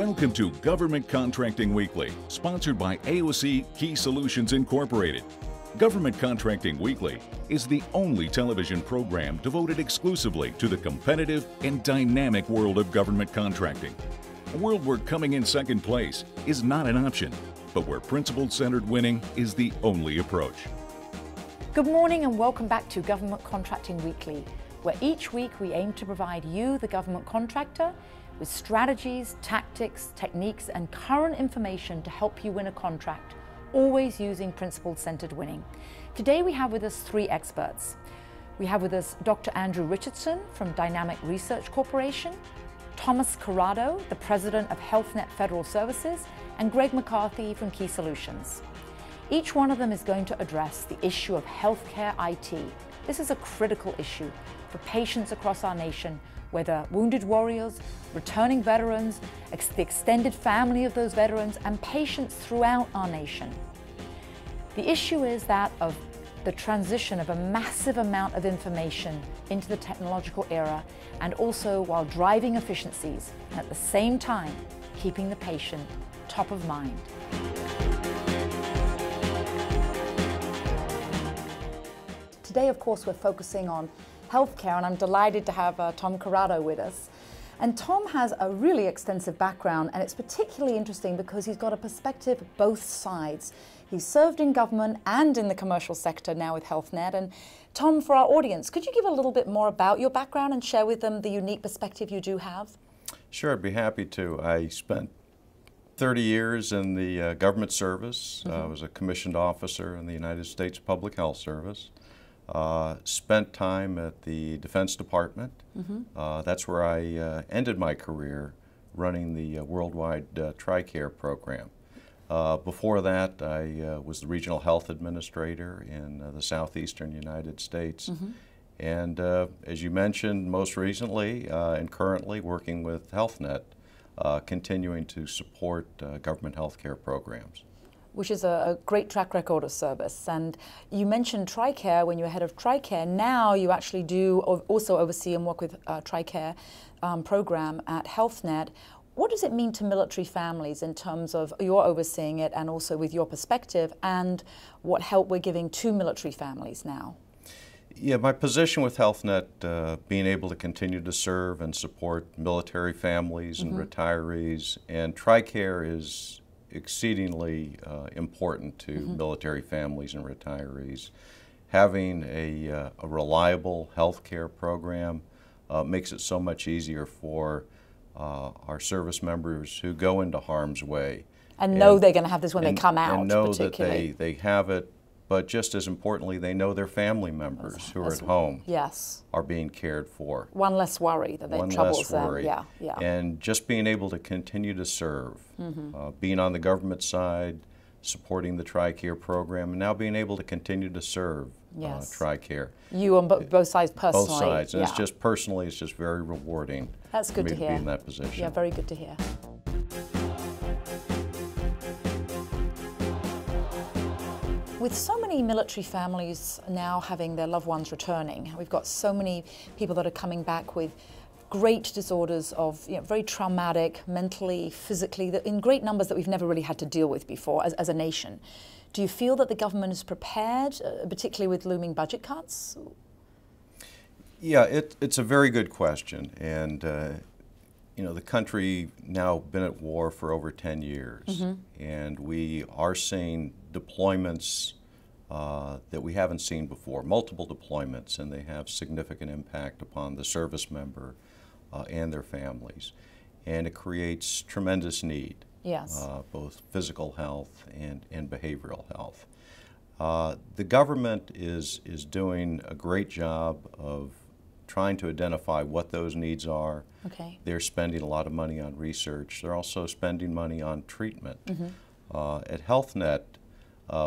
Welcome to Government Contracting Weekly, sponsored by AOC Key Solutions Incorporated. Government Contracting Weekly is the only television program devoted exclusively to the competitive and dynamic world of government contracting. A world where coming in second place is not an option, but where principle-centered winning is the only approach. Good morning and welcome back to Government Contracting Weekly, where each week we aim to provide you, the government contractor, with strategies, tactics, techniques, and current information to help you win a contract, always using principle-centered winning. Today we have with us three experts. We have with us Dr. Andrew Ritcheson from Dynamic Research Corporation, Thomas Curado, the President of Healthnet Federal Services, and Greg McCarthy from Key Solutions. Each one of them is going to address the issue of healthcare IT. This is a critical issue for patients across our nation, whether wounded warriors, returning veterans, the extended family of those veterans, and patients throughout our nation. The issue is that of the transition of a massive amount of information into the technological era, and also while driving efficiencies, and at the same time, keeping the patient top of mind. Today, of course, we're focusing on healthcare, and I'm delighted to have Tom Curado with us. And Tom has a really extensive background, and it's particularly interesting because he's got a perspective of both sides. He's served in government and in the commercial sector now with Healthnet. And Tom, for our audience, could you give a little bit more about your background and share with them the unique perspective you do have? Sure, I'd be happy to. I spent 30 years in the government service. I was a commissioned officer in the United States Public Health Service. Spent time at the Defense Department. That's where I ended my career running the worldwide TRICARE program. Before that, I was the regional health administrator in the southeastern United States. And as you mentioned, most recently and currently working with Healthnet, continuing to support government healthcare programs. Which is a great track record of service. And you mentioned TRICARE when you were head of TRICARE. Now you actually do also oversee and work with TRICARE program at Healthnet. What does it mean to military families in terms of your overseeing it and also with your perspective, and what help we're giving to military families now? Yeah, my position with Healthnet, being able to continue to serve and support military families and retirees, and TRICARE is exceedingly important to military families and retirees. Having a reliable health care program makes it so much easier for our service members who go into harm's way. And know they're going to have this when they come out, and know that they have it, but just as importantly, they know their family members who are at home are being cared for. One less worry that they troubles them. Yeah. And just being able to continue to serve, being on the government side, supporting the TRICARE program, and now being able to continue to serve TRICARE. You on both sides personally? Both sides. And it's just personally, it's just very rewarding. That's good to hear. To be in that position. Yeah, very good to hear. With so many military families now having their loved ones returning, we've got so many people that are coming back with great disorders of, very traumatic, mentally, physically, in great numbers that we've never really had to deal with before as a nation. Do you feel that the government is prepared, particularly with looming budget cuts? Yeah, it's a very good question. And the country now been at war for over 10 years, and we are seeing deployments that we haven't seen before, multiple deployments, and they have significant impact upon the service member and their families. And it creates tremendous need, both physical health and behavioral health. The government is doing a great job of trying to identify what those needs are. They're spending a lot of money on research. They're also spending money on treatment. At Healthnet,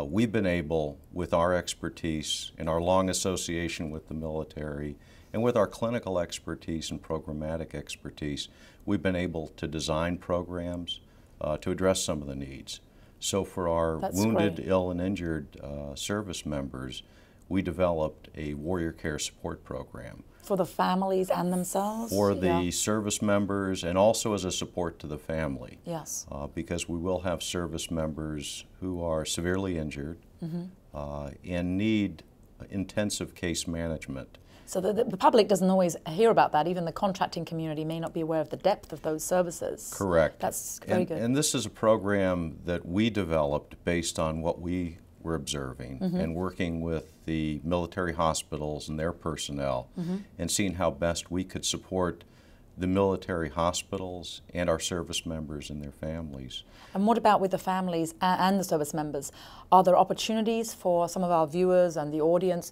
we've been able, with our expertise and our long association with the military, and with our clinical expertise and programmatic expertise, we've been able to design programs to address some of the needs. So for our wounded, ill, and injured service members, we developed a warrior care support program For the families and themselves? For the service members, and also as a support to the family. Yes. Because we will have service members who are severely injured and need intensive case management. So the public doesn't always hear about that. Even the contracting community may not be aware of the depth of those services. Correct. That's very good. And this is a program that we developed based on what we were observing and working with the military hospitals and their personnel and seeing how best we could support the military hospitals and our service members and their families. And what about with the families and the service members? Are there opportunities for some of our viewers and the audience,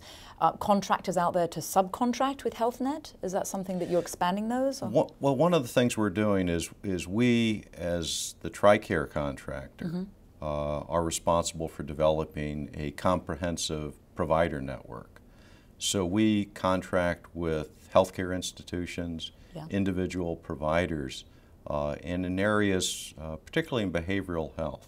contractors out there to subcontract with Healthnet? Is that something that you're expanding those? Or? Well, one of the things we're doing is we, as the TRICARE contractor, are responsible for developing a comprehensive provider network. So we contract with healthcare institutions, individual providers, and in areas, particularly in behavioral health.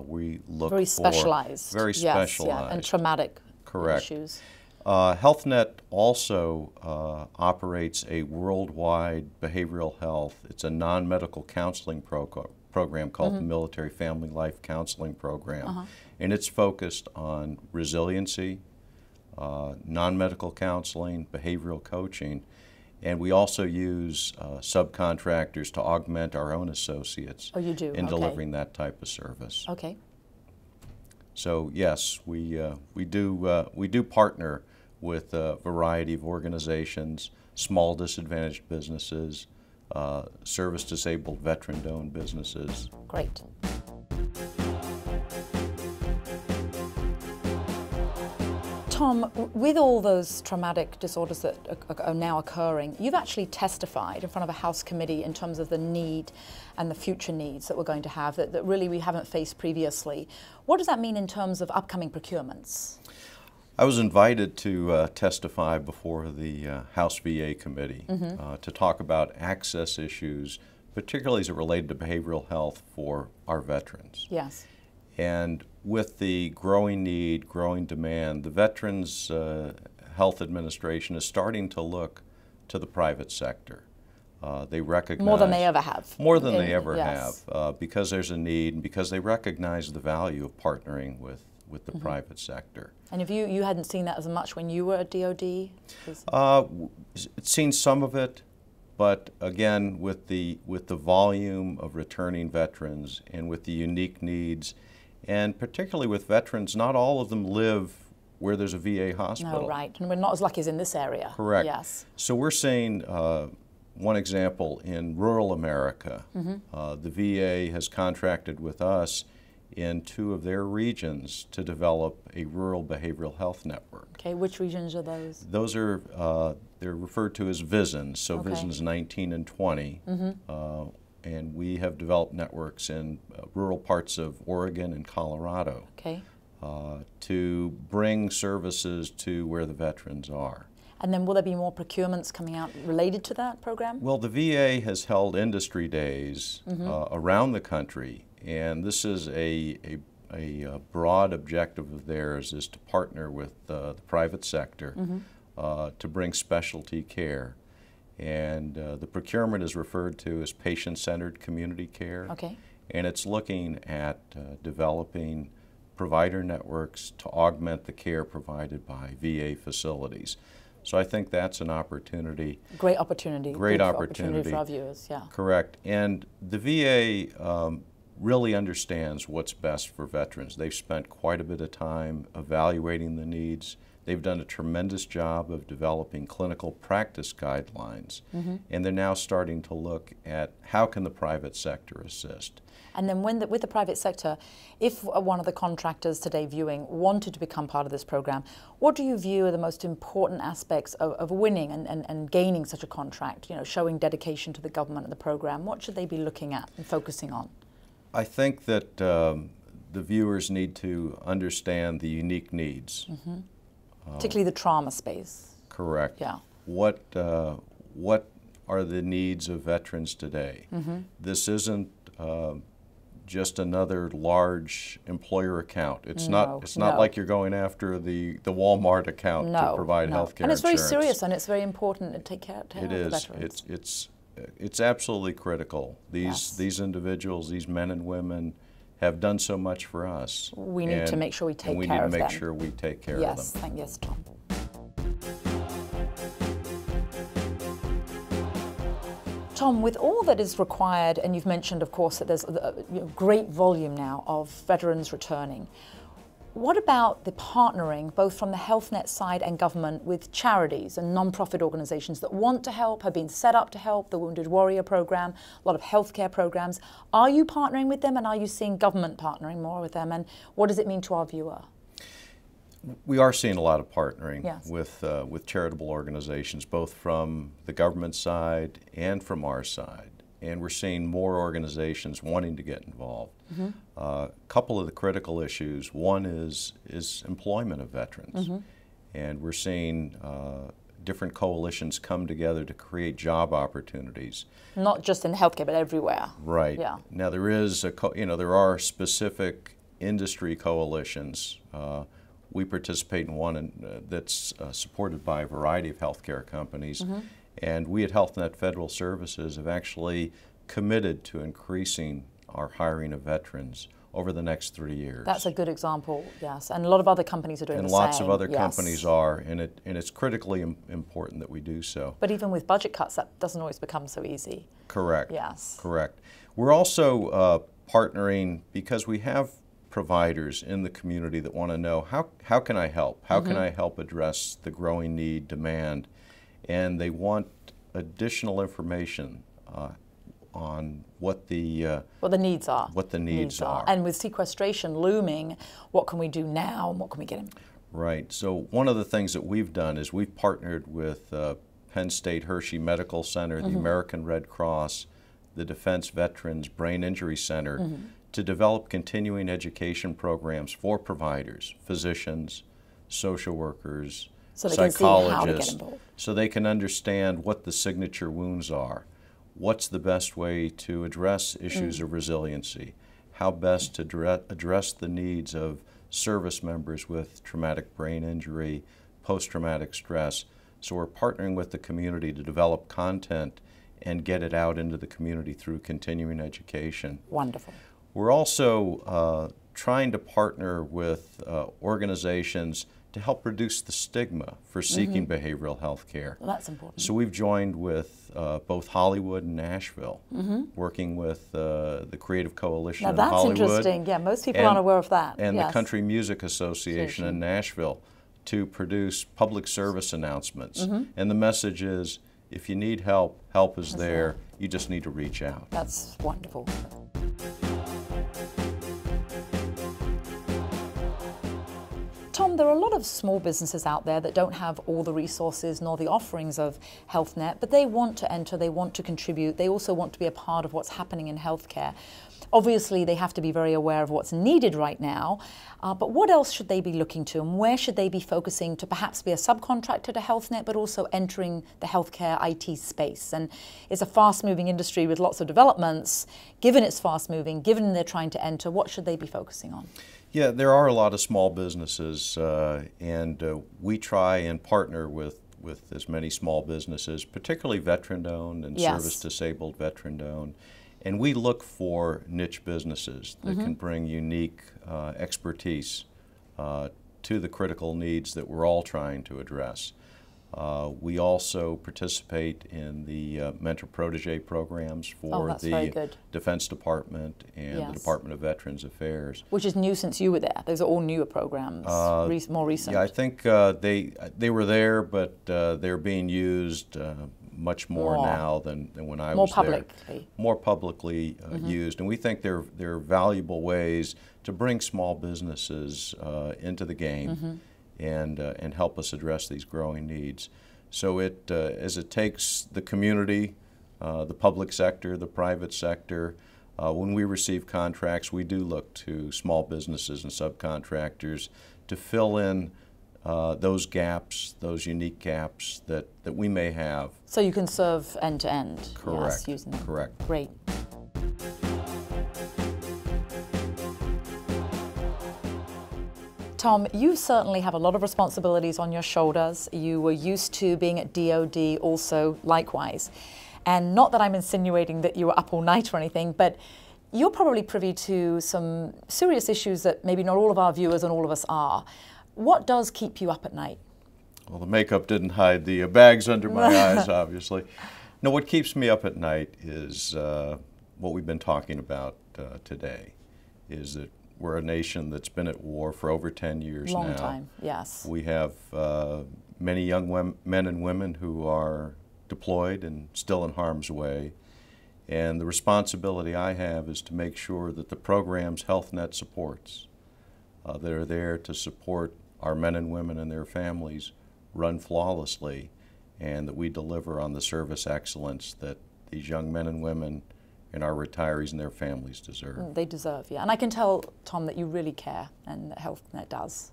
We look very for specialized. Very specialized. Yeah, and traumatic Correct. issues. Healthnet also operates a worldwide behavioral health. It's a non-medical counseling program called the Military Family Life Counseling Program. And it's focused on resiliency, non-medical counseling, behavioral coaching, and we also use subcontractors to augment our own associates in delivering that type of service. Okay. So yes, we do partner with a variety of organizations, small disadvantaged businesses, service-disabled veteran-owned businesses. Great. Tom, with all those traumatic disorders that are now occurring, you've actually testified in front of a House committee in terms of the need and the future needs that we're going to have that really we haven't faced previously. What does that mean in terms of upcoming procurements? I was invited to testify before the House VA committee to talk about access issues, particularly as it related to behavioral health for our veterans. Yes. And with the growing need, growing demand, the Veterans Health Administration is starting to look to the private sector. They recognize... More than they ever have. More than they ever have, because there's a need and because they recognize the value of partnering with the private sector. And if you hadn't seen that as much when you were at DOD? Seen some of it, but again, with the volume of returning veterans and with the unique needs, and particularly with veterans, not all of them live where there's a VA hospital. No, right, and we're not as lucky as in this area. Correct. Yes. So we're seeing one example in rural America. The VA has contracted with us in 2 of their regions to develop a rural behavioral health network. Okay, which regions are those? Those are, they're referred to as VISNs, so VISNs 19 and 20. And we have developed networks in rural parts of Oregon and Colorado to bring services to where the veterans are. And then will there be more procurements coming out related to that program? Well, the VA has held industry days around the country, and this is a broad objective of theirs is to partner with the private sector to bring specialty care. And the procurement is referred to as patient-centered community care. Okay. And it's looking at developing provider networks to augment the care provided by VA facilities. So I think that's an opportunity. Great opportunity. Great opportunity for our viewers, yeah. Correct. And the VA really understands what's best for veterans. They've spent quite a bit of time evaluating the needs. They've done a tremendous job of developing clinical practice guidelines, and they're now starting to look at how can the private sector assist. And then with the private sector, if one of the contractors today viewing wanted to become part of this program, what do you view are the most important aspects of winning and gaining such a contract, you know, showing dedication to the government and the program? What should they be looking at and focusing on? I think that the viewers need to understand the unique needs. Particularly the trauma space. Correct. Yeah. What are the needs of veterans today? This isn't just another large employer account. It's No, not no. like you're going after the Walmart account to provide health care and it's very insurance. serious, and it's very important to take care of the veterans. It's absolutely critical. These individuals, these men and women, have done so much for us. We need to make sure we take care of them. We need to make sure we take care of them. Yes, Tom. Tom, with all that is required, and you've mentioned, of course, that there's a great volume now of veterans returning, what about the partnering, both from the Healthnet side and government, with charities and non-profit organizations that want to help, have been set up to help, the Wounded Warrior Program, a lot of healthcare programs? Are you partnering with them, and are you seeing government partnering more with them, and what does it mean to our viewer? We are seeing a lot of partnering Yes. with charitable organizations, both from the government side and from our side. And we're seeing more organizations wanting to get involved. A couple of the critical issues, one is employment of veterans. And we're seeing different coalitions come together to create job opportunities. Not just in healthcare, but everywhere. Right. Yeah. Now there is there are specific industry coalitions. We participate in one that's supported by a variety of healthcare companies. And we at Healthnet Federal Services have actually committed to increasing our hiring of veterans over the next 3 years. That's a good example, yes. And a lot of other companies are doing the same. And lots of other companies are, and it's critically important that we do so. But even with budget cuts, that doesn't always become so easy. Correct. Yes. Correct. We're also partnering because we have providers in the community that want to know, how can I help? How can I help address the growing need, demand? And they want additional information on what the needs are. What the needs are. And with sequestration looming, what can we do now, and what can we get in? Right. So one of the things that we've done is we've partnered with Penn State Hershey Medical Center, the American Red Cross, the Defense Veterans Brain Injury Center, to develop continuing education programs for providers, physicians, social workers, so they psychologists, can see how to get involved. So they can understand what the signature wounds are, what's the best way to address issues of resiliency, how best to address the needs of service members with traumatic brain injury, post-traumatic stress. So we're partnering with the community to develop content and get it out into the community through continuing education. Wonderful. We're also trying to partner with organizations to help reduce the stigma for seeking behavioral health care. Well, that's important. So we've joined with both Hollywood and Nashville, working with the Creative Coalition in Hollywood. That's interesting. Yeah, most people aren't aware of that. And the Country Music Association in Nashville to produce public service announcements. And the message is, if you need help, help is there. You just need to reach out. That's wonderful. Tom, there are a lot of small businesses out there that don't have all the resources nor the offerings of Healthnet, but they want to enter, they want to contribute, they also want to be a part of what's happening in healthcare. Obviously, they have to be very aware of what's needed right now, but what else should they be looking to, and where should they be focusing to perhaps be a subcontractor to Healthnet, but also entering the healthcare IT space? And it's a fast-moving industry with lots of developments. Given it's fast-moving, given they're trying to enter, what should they be focusing on? Yeah, there are a lot of small businesses, and we try and partner with as many small businesses, particularly veteran-owned and service-disabled veteran-owned. And we look for niche businesses that can bring unique expertise to the critical needs that we're all trying to address. We also participate in the mentor-protege programs for the Defense Department and the Department of Veterans Affairs. Which is new since you were there. Those are all newer programs, more recent. Yeah, I think they were there, but they're being used much more now than when I was there. More publicly used. And we think they're valuable ways to bring small businesses into the game and help us address these growing needs. So as it takes the community, the public sector, the private sector, when we receive contracts, we do look to small businesses and subcontractors to fill in those gaps, those unique gaps that we may have. So you can serve end to end. Correct. Yes, using them. Correct. Great. Tom, you certainly have a lot of responsibilities on your shoulders. You were used to being at DOD also likewise. And not that I'm insinuating that you were up all night or anything, but you're probably privy to some serious issues that maybe not all of our viewers and all of us are. What does keep you up at night? Well, the makeup didn't hide the bags under my eyes, obviously. No, what keeps me up at night is what we've been talking about today, is that we're a nation that's been at war for over 10 years now. Long time, yes. We have many young men and women who are deployed and still in harm's way. And the responsibility I have is to make sure that the programs Healthnet supports that are there to support our men and women and their families run flawlessly, and that we deliver on the service excellence that these young men and women and our retirees and their families deserve. They deserve, yeah. And I can tell, Tom, that you really care, and that Healthnet does.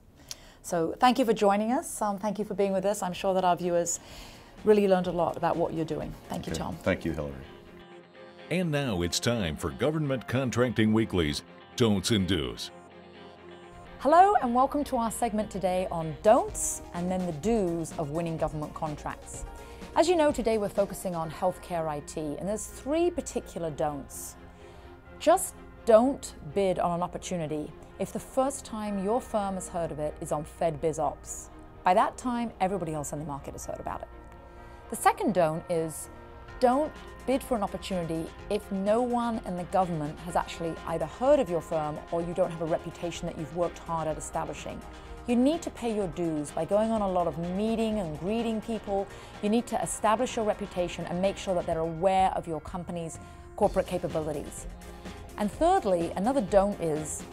So thank you for joining us. Thank you for being with us. I'm sure that our viewers really learned a lot about what you're doing. Thank you, Tom. Thank you, Hilary. And now it's time for Government Contracting Weekly's Don'ts and Do's. Hello and welcome to our segment today on don'ts and then the do's of winning government contracts. As you know, today we're focusing on healthcare IT, and there's 3 particular don'ts. Just don't bid on an opportunity if the first time your firm has heard of it is on FedBizOps. By that time, everybody else in the market has heard about it. The second don't is don't bid for an opportunity if no one in the government has actually either heard of your firm or you don't have a reputation that you've worked hard at establishing. You need to pay your dues by going on a lot of meeting and greeting people. You need to establish your reputation and make sure that they're aware of your company's corporate capabilities. And thirdly, another don't is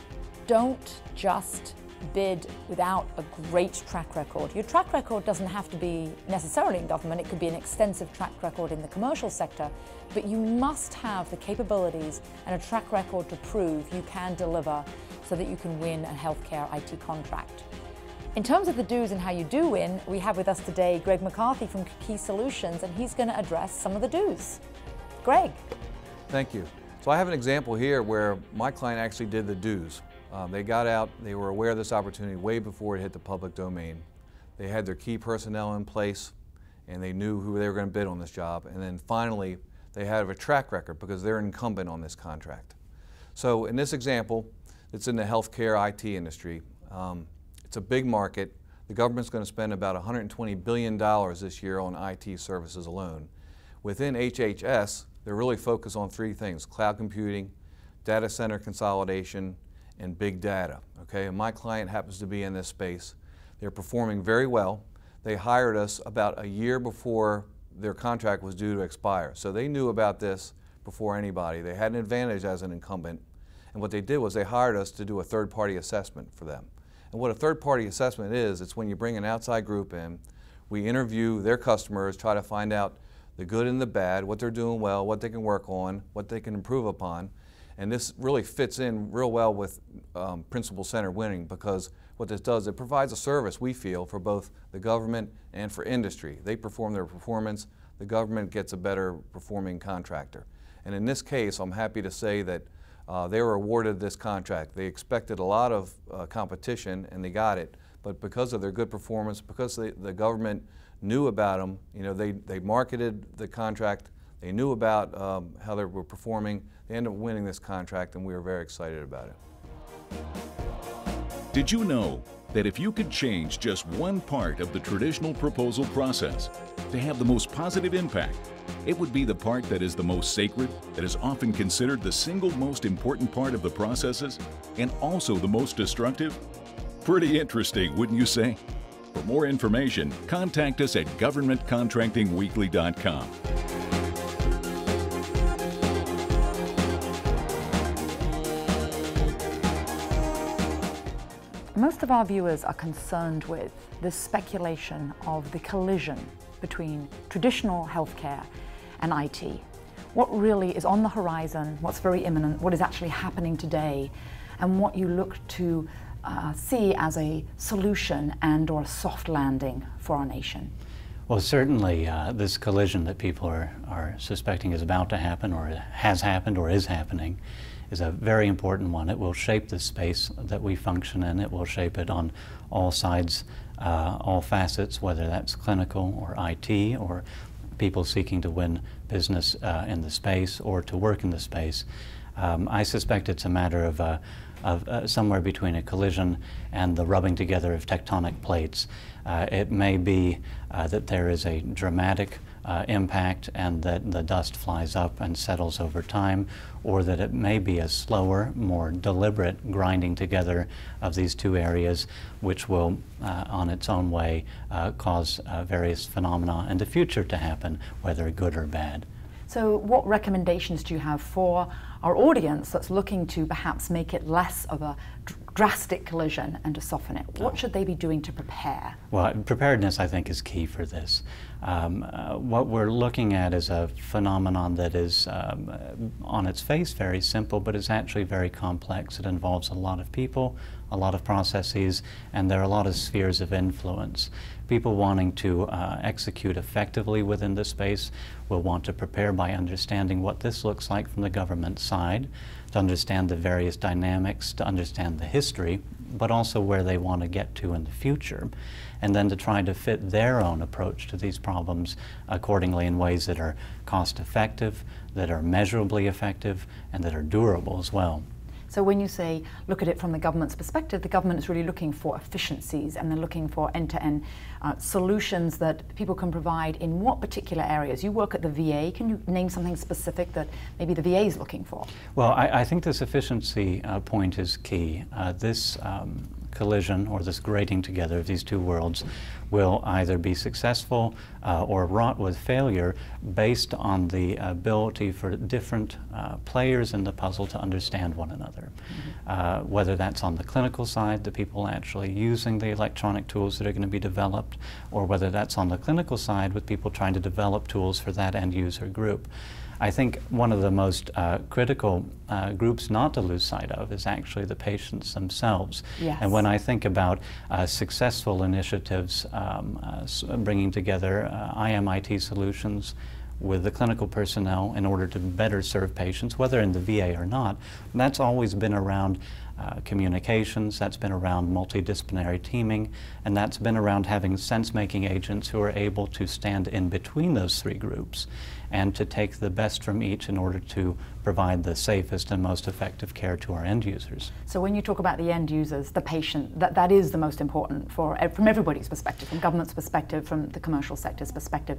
don't just bid without a great track record. Your track record doesn't have to be necessarily in government. It could be an extensive track record in the commercial sector, but you must have the capabilities and a track record to prove you can deliver so that you can win a healthcare IT contract. In terms of the do's and how you do win, we have with us today Greg McCarthy from Key Solutions, and he's going to address some of the do's. Greg. Thank you. So I have an example here where my client actually did the do's. They got out, they were aware of this opportunity way before it hit the public domain. They had their key personnel in place, and they knew who they were going to bid on this job. And then finally, they had a track record because they're incumbent on this contract. So in this example, it's in the healthcare IT industry. It's a big market. The government's going to spend about $120 billion this year on IT services alone. Within HHS, they're really focused on 3 things: cloud computing, data center consolidation, and big data. Okay, and my client happens to be in this space. They're performing very well. They hired us about a year before their contract was due to expire. So they knew about this before anybody. They had an advantage as an incumbent. And what they did was they hired us to do a third-party assessment for them. And what a third-party assessment is, it's when you bring an outside group in, we interview their customers, try to find out the good and the bad, what they're doing well, what they can work on, what they can improve upon. And this really fits in real well with principal-centered winning, because what this does, it provides a service, we feel, for both the government and for industry. They perform their performance, the government gets a better performing contractor. And in this case, I'm happy to say that they were awarded this contract. They expected a lot of competition, and they got it. But because of their good performance, because the government knew about them, you know, they marketed the contract, they knew about how they were performing, they ended up winning this contract, and we were very excited about it. Did you know that if you could change just one part of the traditional proposal process to have the most positive impact, it would be the part that is the most sacred, that is often considered the single most important part of the processes, and also the most destructive? Pretty interesting, wouldn't you say? For more information, contact us at governmentcontractingweekly.com. Most of our viewers are concerned with this speculation of the collision between traditional healthcare and IT. What really is on the horizon, what's very imminent, what is actually happening today, and what you look to see as a solution and or a soft landing for our nation. Well, certainly this collision that people are suspecting is about to happen or has happened or is happening is a very important one. It will shape the space that we function in. It will shape it on all sides, all facets, whether that's clinical or IT or people seeking to win business in the space or to work in the space. I suspect it's a matter of somewhere between a collision and the rubbing together of tectonic plates. It may be that there is a dramatic impact and that the dust flies up and settles over time, or that it may be a slower, more deliberate grinding together of these two areas, which will, on its own way, cause various phenomena in the future to happen, whether good or bad. So what recommendations do you have for our audience that's looking to perhaps make it less of a drastic collision and to soften it? What should they be doing to prepare? Well, preparedness, I think, is key for this. What we're looking at is a phenomenon that is, on its face, very simple, but is actually very complex. It involves a lot of people, a lot of processes, and there are a lot of spheres of influence. People wanting to execute effectively within this space will want to prepare by understanding what this looks like from the government side, to understand the various dynamics, to understand the history, but also where they want to get to in the future, and then to try to fit their own approach to these problems accordingly in ways that are cost effective, that are measurably effective, and that are durable as well. So when you say look at it from the government's perspective, the government is really looking for efficiencies and they're looking for end-to-end solutions that people can provide in what particular areas? You work at the VA. Can you name something specific that maybe the VA is looking for? Well, I think this efficiency point is key. This collision or this grating together of these two worlds will either be successful or wrought with failure based on the ability for different players in the puzzle to understand one another. Whether that's on the clinical side, the people actually using the electronic tools that are going to be developed, or whether that's on the clinical side with people trying to develop tools for that end user group. I think one of the most critical groups not to lose sight of is actually the patients themselves. Yes. And when I think about successful initiatives bringing together IMIT solutions with the clinical personnel in order to better serve patients, whether in the VA or not, that's always been around communications, that's been around multidisciplinary teaming, and that's been around having sense-making agents who are able to stand in between those three groups and to take the best from each in order to provide the safest and most effective care to our end users. So when you talk about the end users, the patient, that is the most important from everybody's perspective, from government's perspective, from the commercial sector's perspective.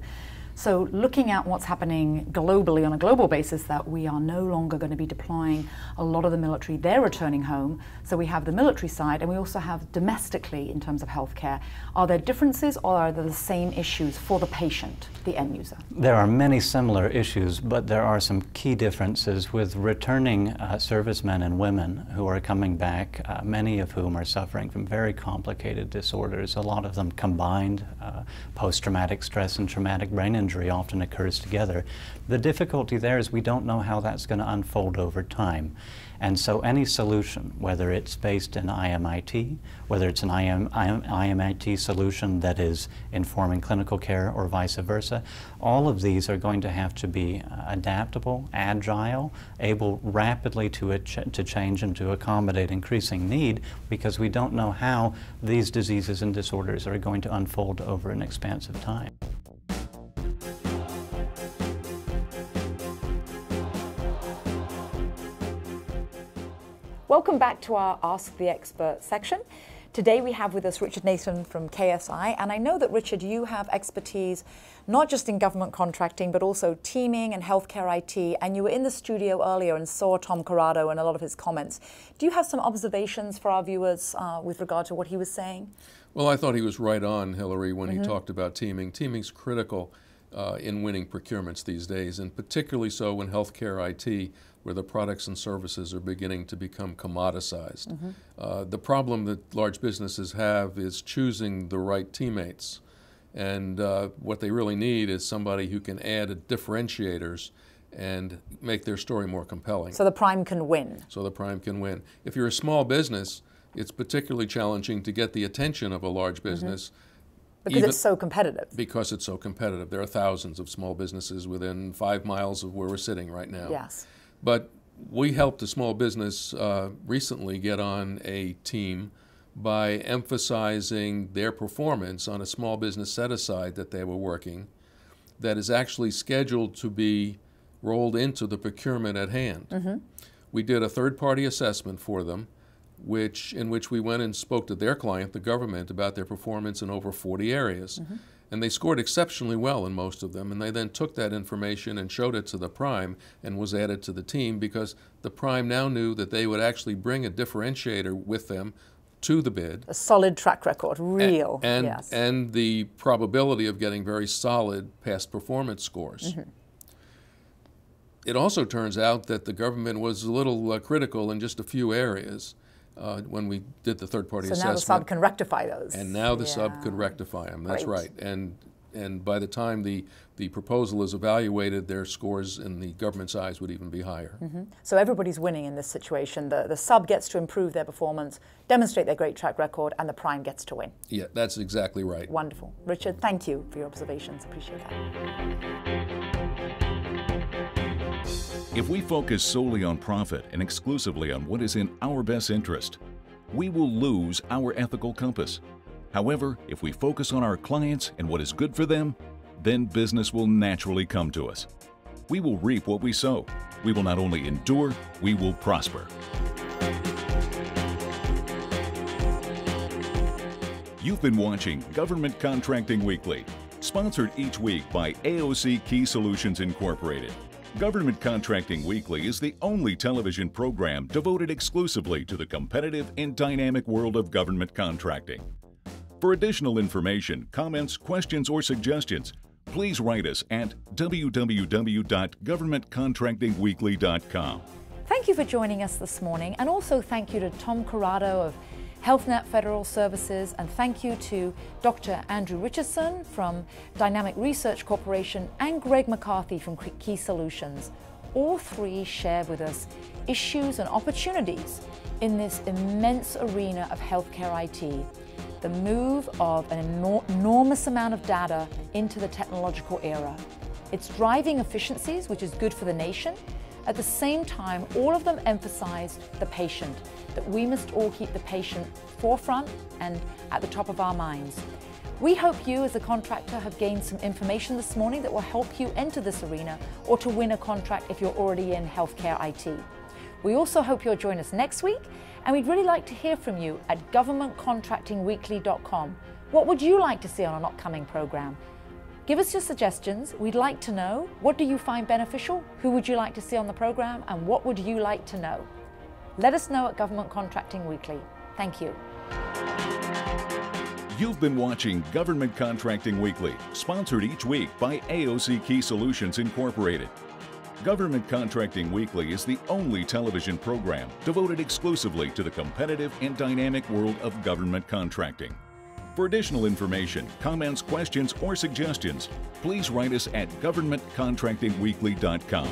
So looking at what's happening globally on a global basis, that we are no longer going to be deploying a lot of the military, they're returning home. So we have the military side and we also have domestically in terms of healthcare. Are there differences or are there the same issues for the patient, the end user? There are many similar issues, but there are some key differences with returning servicemen and women who are coming back, many of whom are suffering from very complicated disorders, a lot of them combined. Post-traumatic stress and traumatic brain injury often occurs together. The difficulty there is we don't know how that's going to unfold over time. And so any solution, whether it's based in IMIT, whether it's an IMIT solution that is informing clinical care or vice versa, all of these are going to have to be adaptable, agile, able rapidly to change and to accommodate increasing need, because we don't know how these diseases and disorders are going to unfold over an expansive time. Welcome back to our Ask the Expert section. Today we have with us Ritcheson from KSI, and I know that, Richard, you have expertise not just in government contracting but also teaming and healthcare IT, and you were in the studio earlier and saw Tom Curado and a lot of his comments. Do you have some observations for our viewers with regard to what he was saying? Well, I thought he was right on, Hilary, when he talked about teaming. Teaming's critical in winning procurements these days, and particularly so in healthcare IT, where the products and services are beginning to become commoditized. The problem that large businesses have is choosing the right teammates. And what they really need is somebody who can add differentiators and make their story more compelling. So the prime can win. So the prime can win. If you're a small business, it's particularly challenging to get the attention of a large business. Because it's so competitive. Because it's so competitive. There are thousands of small businesses within 5 miles of where we're sitting right now. Yes. But We helped a small business recently get on a team by emphasizing their performance on a small business set-aside that they were working that is actually scheduled to be rolled into the procurement at hand. Mm-hmm. We did a third-party assessment for them in which we went and spoke to their client, the government, about their performance in over 40 areas. Mm-hmm. And they scored exceptionally well in most of them, and they then took that information and showed it to the prime and was added to the team because the prime now knew that they would actually bring a differentiator with them to the bid. A solid track record, real. Yes. And the probability of getting very solid past performance scores. Mm-hmm. It also turns out that the government was a little critical in just a few areas when we did the third-party assessment. So now the sub can rectify those. And now the sub could rectify them. That's right. And by the time the proposal is evaluated, their scores in the government's eyes would even be higher. Mm-hmm. So everybody's winning in this situation. The sub gets to improve their performance, demonstrate their great track record, and the prime gets to win. Yeah, that's exactly right. Wonderful. Richard, thank you for your observations. Appreciate that. If we focus solely on profit and exclusively on what is in our best interest, we will lose our ethical compass. However, if we focus on our clients and what is good for them, then business will naturally come to us. We will reap what we sow. We will not only endure, we will prosper. You've been watching Government Contracting Weekly, sponsored each week by AOC Key Solutions Incorporated. Government Contracting Weekly is the only television program devoted exclusively to the competitive and dynamic world of government contracting. For additional information, comments, questions, or suggestions, please write us at www.governmentcontractingweekly.com. Thank you for joining us this morning, and also thank you to Tom Curado of Healthnet Federal Services, and thank you to Dr. Andrew Ritcheson from Dynamic Research Corporation and Greg McCarthy from Key Solutions. All three shared with us issues and opportunities in this immense arena of healthcare IT. The move of an enormous amount of data into the technological era. It's driving efficiencies, which is good for the nation. At the same time, all of them emphasized the patient, that we must all keep the patient forefront and at the top of our minds. We hope you as a contractor have gained some information this morning that will help you enter this arena or to win a contract if you're already in healthcare IT. We also hope you'll join us next week, and we'd really like to hear from you at governmentcontractingweekly.com. What would you like to see on an upcoming program? Give us your suggestions. We'd like to know, what do you find beneficial? Who would you like to see on the program? And what would you like to know? Let us know at Government Contracting Weekly. Thank you. You've been watching Government Contracting Weekly, sponsored each week by AOC Key Solutions Incorporated. Government Contracting Weekly is the only television program devoted exclusively to the competitive and dynamic world of government contracting. For additional information, comments, questions, or suggestions, please write us at governmentcontractingweekly.com.